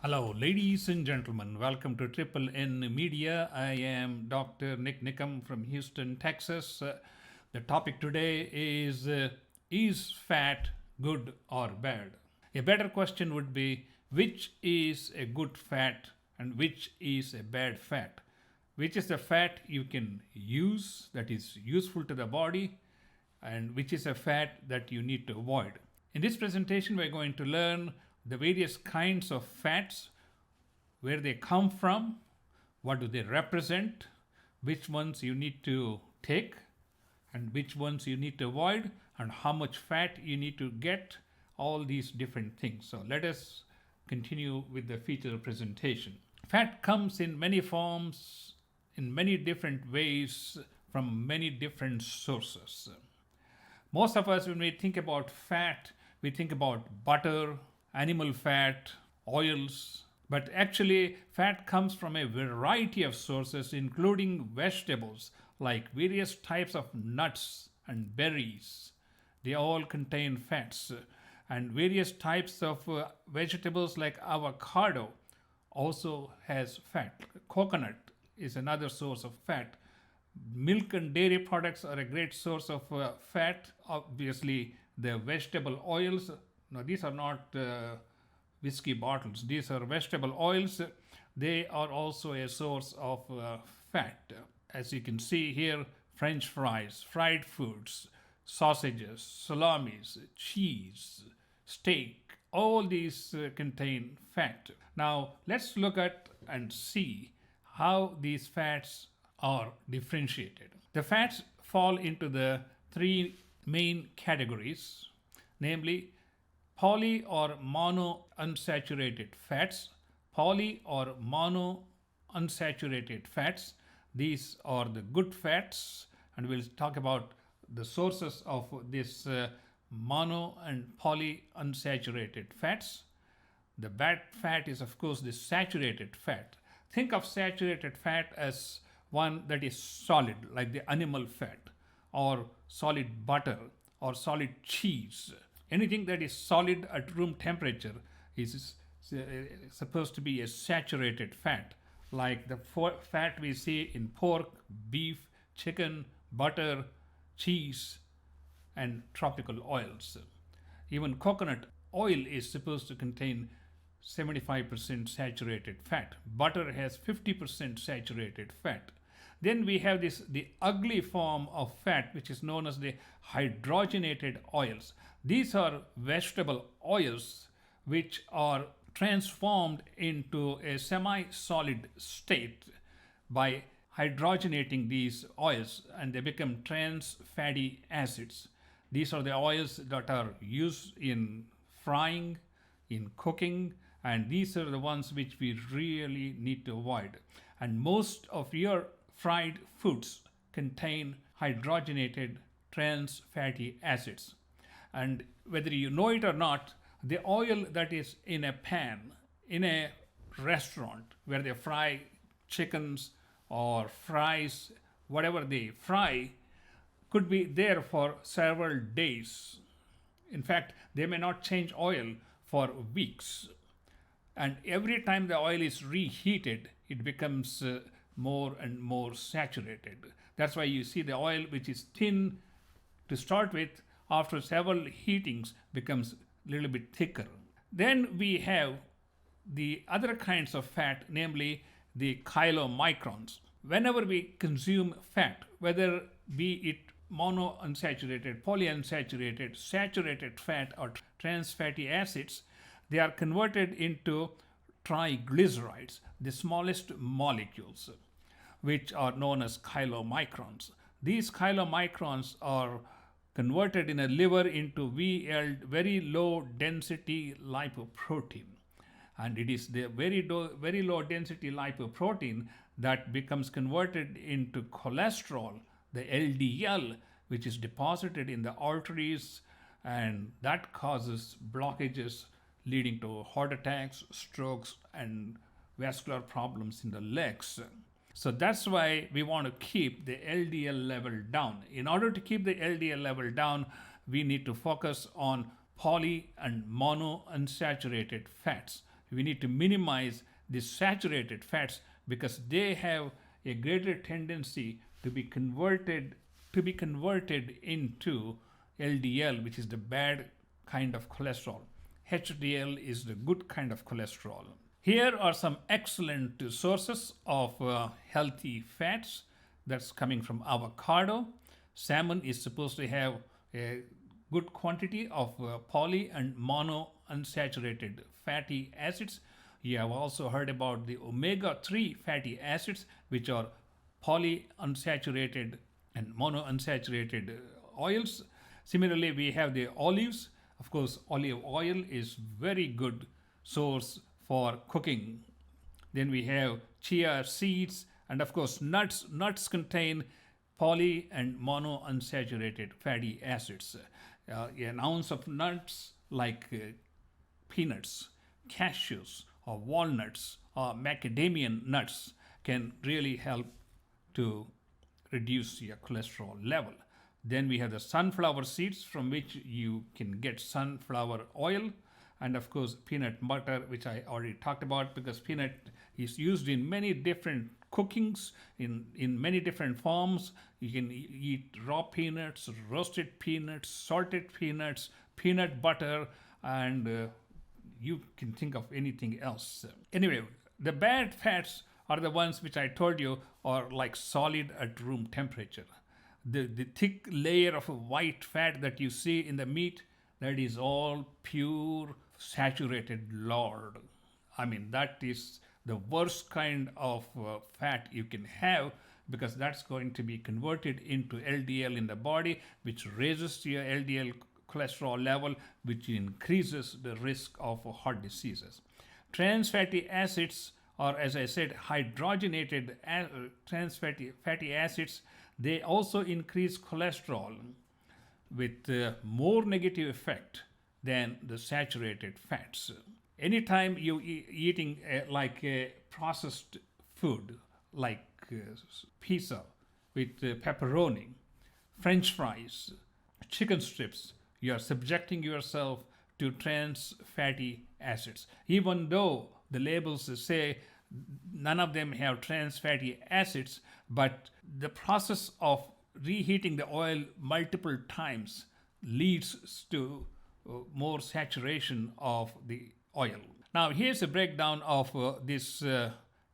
Hello, ladies and gentlemen. Welcome to Triple N Media. I am Dr. Nik Nikam from Houston, Texas. The topic today is fat good or bad? A better question would be which is a good fat and which is a bad fat? Which is the fat you can use that is useful to the body and which is a fat that you need to avoid. In this presentation, we're going to learn the various kinds of fats, where they come from, what do they represent, which ones you need to take, and which ones you need to avoid, and how much fat you need to get, all these different things. So let us continue with the feature presentation. Fat comes in many forms, in many different ways, from many different sources. Most of us, when we think about fat, we think about butter, animal fat, oils, but actually, fat comes from a variety of sources, including vegetables like various types of nuts and berries. They all contain fats. And various types of vegetables like avocado also has fat. Coconut is another source of fat. Milk and dairy products are a great source of fat. Obviously, the vegetable oils. Now, these are not whiskey bottles. These are vegetable oils. They are also a source of fat. As you can see here, French fries, fried foods, sausages, salamis, cheese, steak, all these contain fat. Now, let's look at and see how these fats are differentiated. The fats fall into the three main categories, namely poly or mono unsaturated fats, poly or mono unsaturated fats. These are the good fats, and we'll talk about the sources of this mono and poly unsaturated fats. The bad fat is, of course, the saturated fat. Think of saturated fat as one that is solid, like the animal fat, or solid butter, or solid cheese. Anything that is solid at room temperature is supposed to be a saturated fat, like the fat we see in pork, beef, chicken, butter, cheese, and tropical oils. Even coconut oil is supposed to contain 75% saturated fat. Butter has 50% saturated fat. Then we have the ugly form of fat, which is known as the hydrogenated oils. These are vegetable oils which are transformed into a semi-solid state by hydrogenating these oils, and they become trans fatty acids. These are the oils that are used in frying, in cooking, and these are the ones which we really need to avoid. And most of your fried foods contain hydrogenated trans fatty acids. And whether you know it or not, the oil that is in a pan in a restaurant where they fry chickens or fries, whatever they fry, could be there for several days. In fact, they may not change oil for weeks. And every time the oil is reheated, it becomes more and more saturated. That's why you see the oil which is thin to start with, after several heatings becomes a little bit thicker. Then we have the other kinds of fat, namely the chylomicrons. Whenever we consume fat, whether be it mono unsaturated, polyunsaturated, saturated fat, or trans fatty acids, they are converted into triglycerides, the smallest molecules, which are known as chylomicrons. These chylomicrons are converted in a liver into VL, very low density lipoprotein. And it is the very low density lipoprotein that becomes converted into cholesterol, the LDL, which is deposited in the arteries, and that causes blockages leading to heart attacks, strokes, and vascular problems in the legs. So that's why we want to keep the LDL level down. In order to keep the LDL level down, we need to focus on poly and mono unsaturated fats. we need to minimize the saturated fats because they have a greater tendency to be converted into LDL, which is the bad kind of cholesterol. HDL is the good kind of cholesterol. Here are some excellent sources of healthy fats that's coming from avocado. Salmon is supposed to have a good quantity of poly and mono unsaturated fatty acids. You have also heard about the omega-3 fatty acids, which are polyunsaturated and monounsaturated oils. Similarly, we have the olives. Of course, olive oil is very good source for cooking. Then we have chia seeds, and of course, nuts. Nuts contain poly and monounsaturated fatty acids. An ounce of nuts like peanuts, cashews, or walnuts, or macadamia nuts can really help to reduce your cholesterol level. Then we have the sunflower seeds from which you can get sunflower oil, and of course peanut butter, which I already talked about, because peanut is used in many different cookings in many different forms. You can eat raw peanuts, roasted peanuts, salted peanuts, peanut butter, and you can think of anything else. Anyway, the bad fats are the ones which I told you are like solid at room temperature. The thick layer of white fat that you see in the meat, that is all pure saturated lard. I mean, that is the worst kind of fat you can have, because that's going to be converted into LDL in the body, which raises your LDL cholesterol level, which increases the risk of heart diseases. Trans fatty acids, or as I said, hydrogenated trans fatty acids, they also increase cholesterol with more negative effect than the saturated fats. Anytime you eating like a processed food, like pizza with pepperoni, French fries, chicken strips, you are subjecting yourself to trans fatty acids. Even though the labels say none of them have trans fatty acids, but the process of reheating the oil multiple times leads to more saturation of the oil. Now, here's a breakdown of these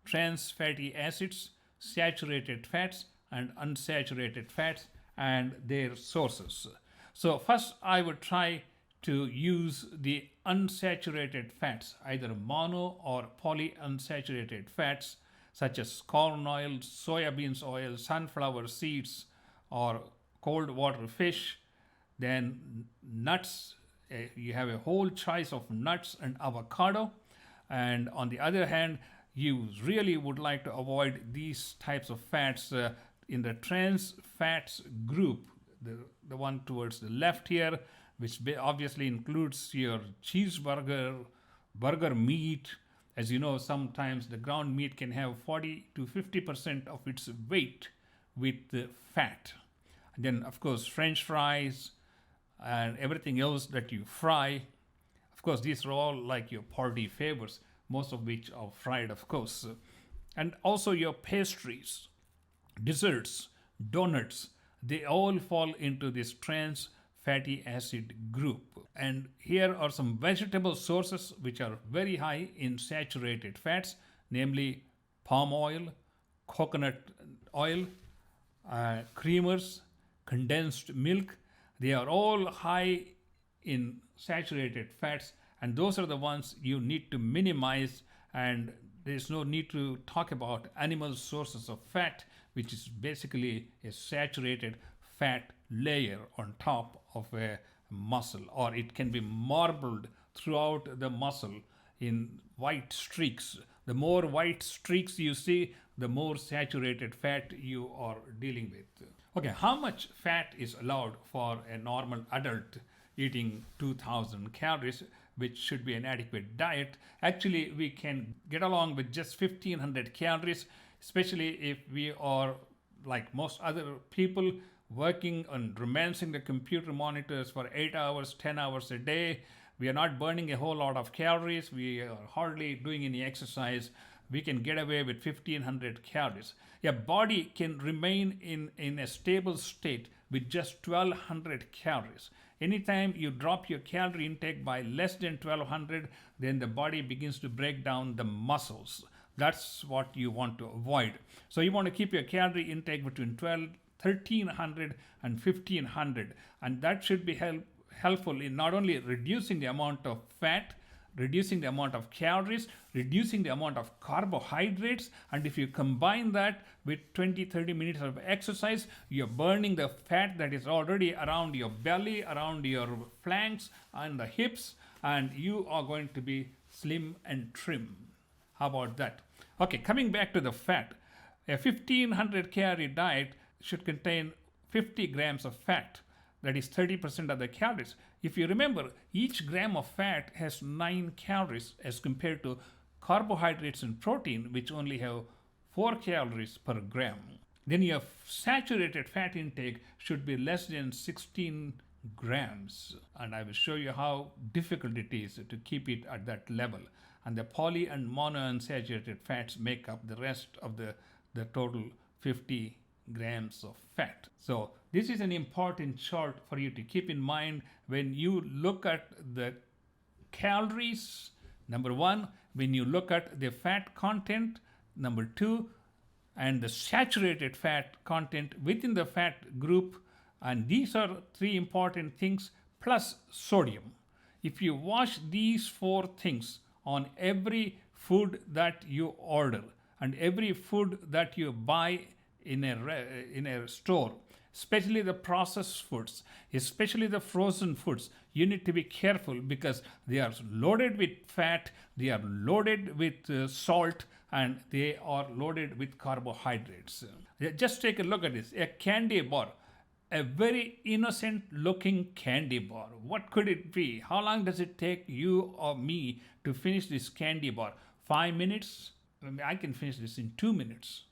trans fatty acids, saturated fats, and unsaturated fats, and their sources. So, first, I would try to use the unsaturated fats, either mono or polyunsaturated fats, such as corn oil, soybeans oil, sunflower seeds, or cold water fish. Then nuts, you have a whole choice of nuts and avocado. And on the other hand, you really would like to avoid these types of fats in the trans fats group, the one towards the left here, which obviously includes your cheeseburger, burger meat. As you know, sometimes the ground meat can have 40 to 50% of its weight with fat. And then, of course, French fries and everything else that you fry. Of course, these are all like your party favors, most of which are fried, of course. And also your pastries, desserts, donuts, they all fall into this trans fatty acid group. And here are some vegetable sources which are very high in saturated fats, namely palm oil, coconut oil, creamers, condensed milk. They are all high in saturated fats, and those are the ones you need to minimize. And there's no need to talk about animal sources of fat, which is basically a saturated fat layer on top of a muscle, or it can be marbled throughout the muscle in white streaks. The more white streaks you see, the more saturated fat you are dealing with. Okay, how much fat is allowed for a normal adult eating 2000 calories, which should be an adequate diet? Actually, we can get along with just 1500 calories, especially if we are like most other people working on romancing the computer monitors for 8 hours, 10 hours a day. We are not burning a whole lot of calories. We are hardly doing any exercise. We can get away with 1500 calories. Your body can remain in a stable state with just 1200 calories. Anytime you drop your calorie intake by less than 1200, then the body begins to break down the muscles. That's what you want to avoid. So you want to keep your calorie intake between 1300 and 1500, and that should be helpful in not only reducing the amount of fat, reducing the amount of calories, reducing the amount of carbohydrates, and if you combine that with 20-30 minutes of exercise, you're burning the fat that is already around your belly, around your flanks and the hips, and you are going to be slim and trim. How about that? Okay, coming back to the fat, a 1500 calorie diet should contain 50 grams of fat. That is 30% of the calories. If you remember, each gram of fat has 9 calories as compared to carbohydrates and protein, which only have 4 calories per gram. Then your saturated fat intake should be less than 16 grams. And I will show you how difficult it is to keep it at that level. And the poly and monounsaturated fats make up the rest of the total 50 grams of fat. So this is an important chart for you to keep in mind when you look at the calories, number one, when you look at the fat content, number two, and the saturated fat content within the fat group. And these are three important things, plus sodium. If you watch these four things on every food that you order and every food that you buy in a store, especially the processed foods, especially the frozen foods, you need to be careful because they are loaded with fat, they are loaded with salt, and they are loaded with carbohydrates. Just take a look at this. A candy bar, a very innocent looking candy bar. What could it be? How long does it take you or me to finish this candy bar? 5 minutes? I can finish this in 2 minutes.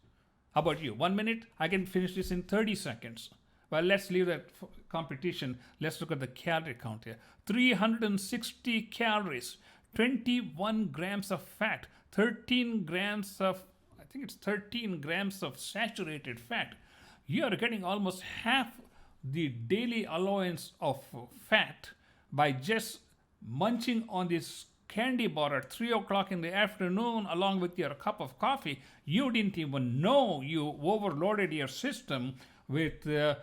How about you? 1 minute? I can finish this in 30 seconds. Well, let's leave that competition. Let's look at the calorie count here. 360 calories, 21 grams of fat, 13 grams of, I think it's 13 grams of saturated fat. You are getting almost half the daily allowance of fat by just munching on this candy bar at 3 o'clock in the afternoon along with your cup of coffee. You didn't even know you overloaded your system with a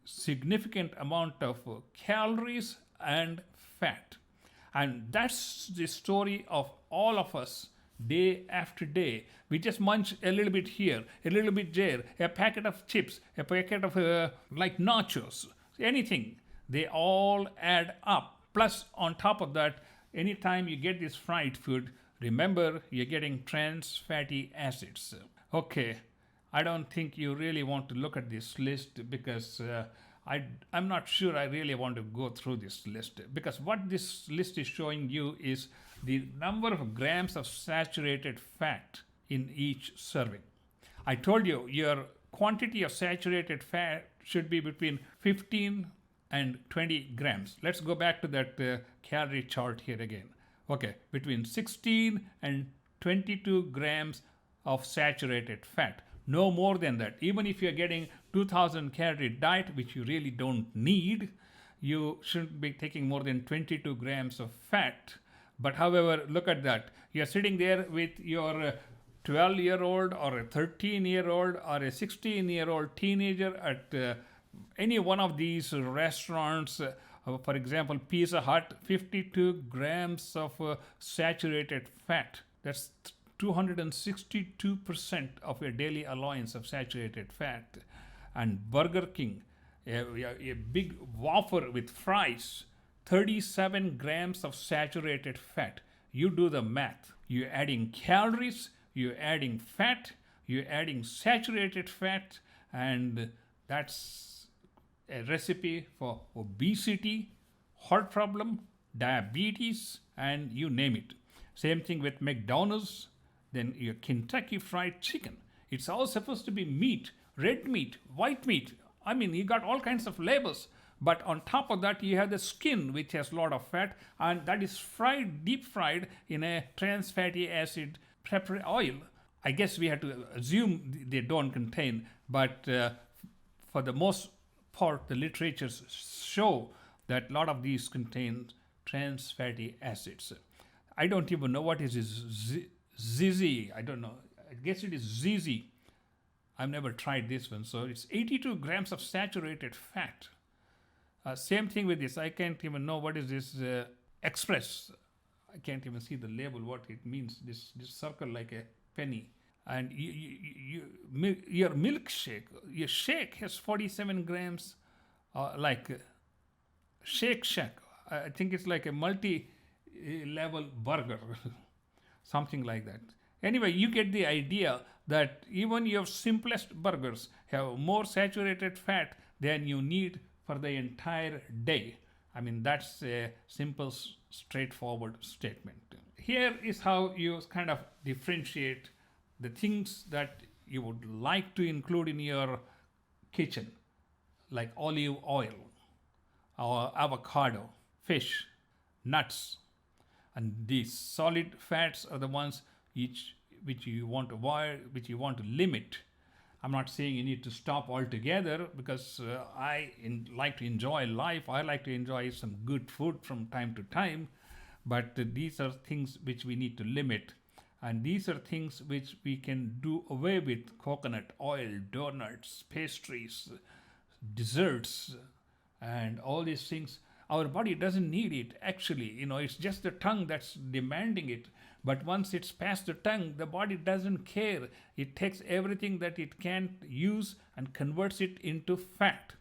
significant amount of calories and fat. And that's the story of all of us day after day. We just munch a little bit here, a little bit there, a packet of chips, a packet of like nachos, anything. They all add up. Plus, on top of that, anytime you get this fried food, remember you're getting trans fatty acids. Okay, I don't think you really want to look at this list because I'm not sure I really want to go through this list, because what this list is showing you is the number of grams of saturated fat in each serving. I told you your quantity of saturated fat should be between 15 and 20 grams. Let's go back to that calorie chart here again. Okay, between 16 and 22 grams of saturated fat. No more than that. Even if you're getting 2000 calorie diet, which you really don't need, you shouldn't be taking more than 22 grams of fat. But however, look at that. You're sitting there with your 12-year-old or a 13-year-old or a 16-year-old teenager at any one of these restaurants. For example, Pizza Hut, 52 grams of saturated fat. That's 262% of your daily allowance of saturated fat. And Burger King, a big wafer with fries, 37 grams of saturated fat. You do the math. You're adding calories, you're adding fat, you're adding saturated fat, and that's a recipe for obesity, heart problem, diabetes, and you name it. Same thing with McDonald's, then your Kentucky Fried Chicken. It's all supposed to be meat, red meat, white meat. I mean, you got all kinds of labels, But on top of that, you have the skin, which has a lot of fat, and that is fried, deep fried in a trans fatty acid prepared oil. I guess we have to assume they don't contain, but for the most part, the literatures show that a lot of these contain trans fatty acids. I don't even know what is ZZ. I don't know. I guess it is ZZ. I've never tried this one. So it's 82 grams of saturated fat. Same thing with this. I can't even know what is this express. I can't even see the label, what it means. This circle like a penny. And your milkshake, your shake has 47 grams, like Shake Shack. I think it's like a multi-level burger, something like that. Anyway, you get the idea that even your simplest burgers have more saturated fat than you need for the entire day. I mean, that's a simple, straightforward statement. Here is how you kind of differentiate the things that you would like to include in your kitchen, like olive oil, or avocado, fish, nuts, and these solid fats are the ones which you want to avoid, which you want to limit. I'm not saying you need to stop altogether, because I like to enjoy life. I like to enjoy some good food from time to time, but these are things which we need to limit. And these are things which we can do away with: coconut oil, donuts, pastries, desserts, and all these things. Our body doesn't need it, actually. It's just the tongue that's demanding it. But once it's past the tongue, the body doesn't care. It takes everything that it can use and converts it into fat.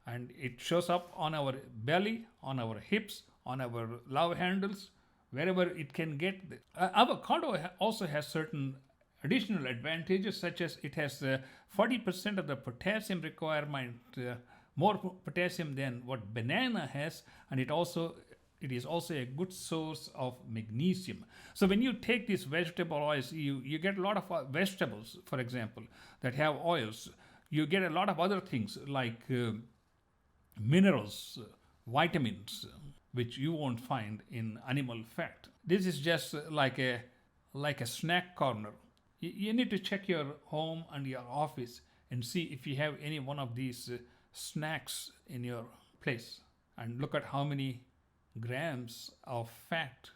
And it shows up on our belly, on our hips, on our love handles, wherever it can get. Avocado also has certain additional advantages, such as it has 40% of the potassium requirement, more potassium than what banana has, and it is also a good source of magnesium. So when you take these vegetable oils, you get a lot of vegetables, for example, that have oils. You get a lot of other things like minerals, vitamins, which you won't find in animal fat. This is just like a snack corner. You need to check your home and your office and see if you have any one of these snacks in your place, and look at how many grams of fat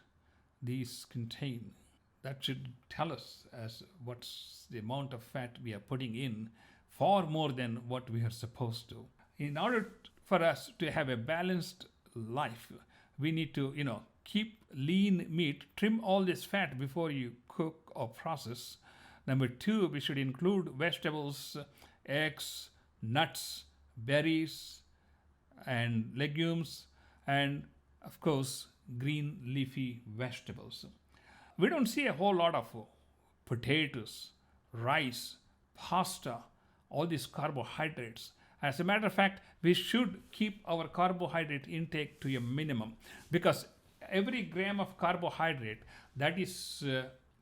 these contain. That should tell us as what's the amount of fat we are putting in, far more than what we are supposed to. In order for us to have a balanced life, we need to keep lean meat, trim all this fat before you cook or process. Number 2, we should include vegetables, eggs, nuts, berries, and legumes, and of course green leafy vegetables. We don't see a whole lot of potatoes, rice, pasta, all these carbohydrates. As a matter of fact, we should keep our carbohydrate intake to a minimum, because every gram of carbohydrate that is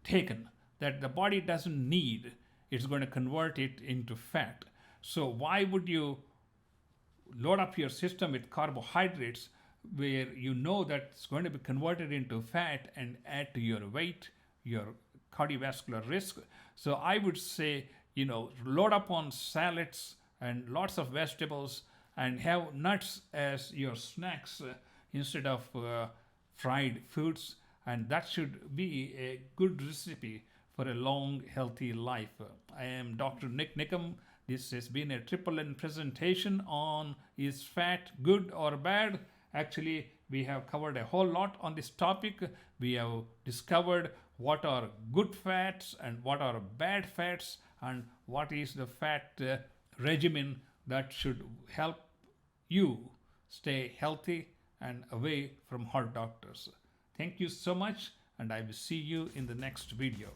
taken, that the body doesn't need, it's going to convert it into fat. So why would you load up your system with carbohydrates where you know that it's going to be converted into fat and add to your weight, your cardiovascular risk? So I would say, load up on salads and lots of vegetables, and have nuts as your snacks instead of fried foods. And that should be a good recipe for a long, healthy life. I am Dr. Nik Nikam. This has been a Triple N presentation on is fat good or bad? Actually, we have covered a whole lot on this topic. We have discovered what are good fats and what are bad fats, and what is the fat regimen that should help you stay healthy and away from heart doctors. Thank you so much, and I will see you in the next video.